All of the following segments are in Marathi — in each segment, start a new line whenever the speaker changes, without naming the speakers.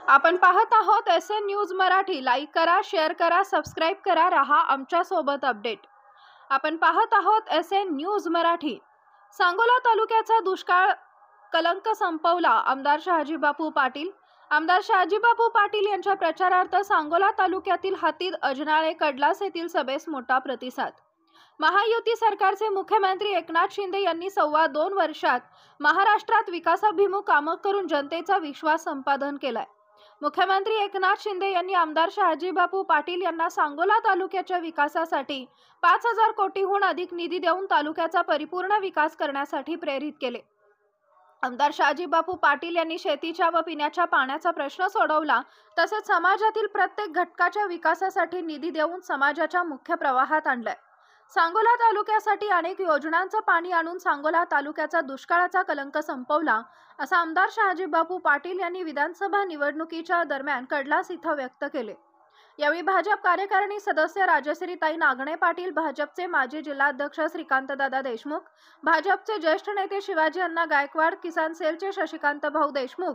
आपण पाहत आहोत एसएन न्यूज मराठी। लाईक करा, शेअर करा, सबस्क्राइब करा, रहा आमच्या सोबत अपडेट। आपण पाहत आहोत एसएन न्यूज मराठी। सांगोला तालुक्याचा दुष्काळ कलंक संपवला आमदार शहाजीबापू पाटील। आमदार शहाजीबापू पाटील यांच्या प्रचारार्थ सांगोला तालुक्यातील हातीद, अजनाळे, कडलास येथील सभेस मोठा प्रतिसाद। महायुती सरकारचे मुख्यमंत्री एकनाथ शिंदे यांनी 2.25 वर्षात महाराष्ट्रात विकासाभिमुख कामे करून जनतेचा विश्वास संपादन केलाय। मुख्यमंत्री एकनाथ शिंदे यांनी आमदार शहाजीबापू पाटील यांना सांगोला तालुक्याच्या विकासासाठी 5,000 कोटीहून अधिक निधी देऊन तालुक्याचा परिपूर्ण विकास करण्यासाठी प्रेरित केले। आमदार शहाजीबापू पाटील यांनी शेतीच्या व पिण्याच्या पाण्याचा प्रश्न सोडवला, तसेच समाजातील प्रत्येक घटकाच्या विकासासाठी निधी देऊन समाजाच्या मुख्य प्रवाहात आणलाय। सांगोला तालुक्यासाठी अनेक योजनांचं पाणी आणून सांगोला तालुक्याचा दुष्काळाचा कलंक संपवला, असं आमदार शहाजीबापू पाटील यांनी विधानसभा निवडणुकीच्या दरम्यान कडलास इथं व्यक्त केले। यावेळी भाजप कार्यकारिणी सदस्य राजश्रीताई नागणे पाटील, भाजपचे माजी जिल्हाध्यक्ष श्रीकांतदादा देशमुख, भाजपचे ज्येष्ठ नेते शिवाजी अण्णा गायकवाड, किसान सेलचे शशिकांत भाऊ देशमुख,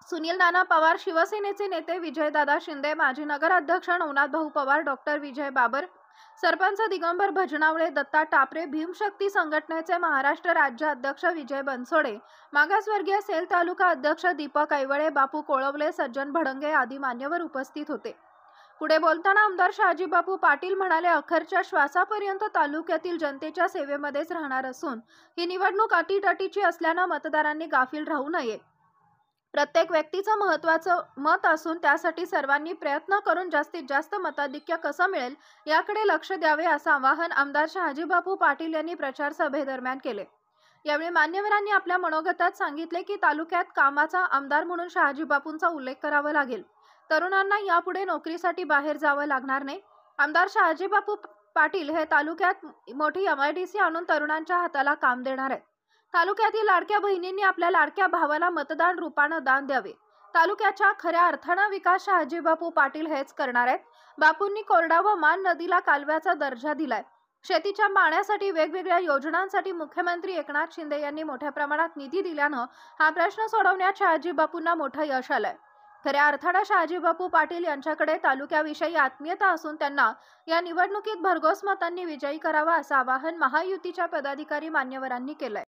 सुनील नाना पवार, शिवसेनेचे नेते विजयदादा शिंदे, माजी नगराध्यक्ष नवनाथ भाऊ पवार, डॉक्टर विजय बाबर, सरपंच दिगंबर भजनावळे, दत्ता टापरे, भीमशक्ती संघटनेचे महाराष्ट्र राज्य अध्यक्ष विजय बनसोडे, मागासवर्गीय सेल तालुका अध्यक्ष दीपक ऐवळे, बापू कोळवले, सज्जन भडंगे आदी मान्यवर उपस्थित होते। पुढे बोलताना आमदार शहाजीबापू पाटील म्हणाले, अखेरच्या श्वासापर्यंत तालुक्यातील जनतेच्या सेवेमध्येच राहणार असून ही निवडणूक अटीतटीची असल्याने मतदारांनी गाफील राहू नये। प्रत्येक व्यक्तीचं महत्त्वाचं मत असून त्यासाठी सर्वांनी प्रयत्न करून जास्तीत जास्त मताधिक्य कसं मिळेल याकडे लक्ष द्यावे, असं आवाहन आमदार शहाजीबापू पाटील यांनी प्रचार सभेदरम्यान केले। यावेळी मान्यवरांनी आपल्या मनोगतात सांगितले की तालुक्यात कामाचा आमदार म्हणून शहाजीबापूंचा उल्लेख करावा लागेल। तरुणांना यापुढे नोकरीसाठी बाहेर जावं लागणार नाही। आमदार शहाजीबापू पाटील हे तालुक्यात मोठी MIDC आणून तरुणांच्या हाताला काम देणार आहेत। तालुक्यातील लाडक्या बहिणींनी आपल्या लाडक्या भावाला मतदान रूपाने दान द्यावे। तालुक्याच्या खऱ्या अर्थाने विकास शहाजीबापू पाटील हेच करणार आहेत। बापूंनी कोरडा व मान नदीला कालव्याचा दर्जा दिलाय। शेतीच्या पाण्यासाठी वेगवेगळ्या योजनांसाठी मुख्यमंत्री एकनाथ शिंदे यांनी मोठ्या प्रमाणात निधी दिल्याने हा प्रश्न सोडवण्यात शहाजीबापूंना मोठं यश आलंय। खऱ्या अर्थाने शहाजीबापू पाटील यांच्याकडे तालुक्याविषयी आत्मीयता असून त्यांना या निवडणुकीत भरघोस मतांनी विजयी करावा, असं आवाहन महायुतीच्या पदाधिकारी मान्यवरांनी केलंय।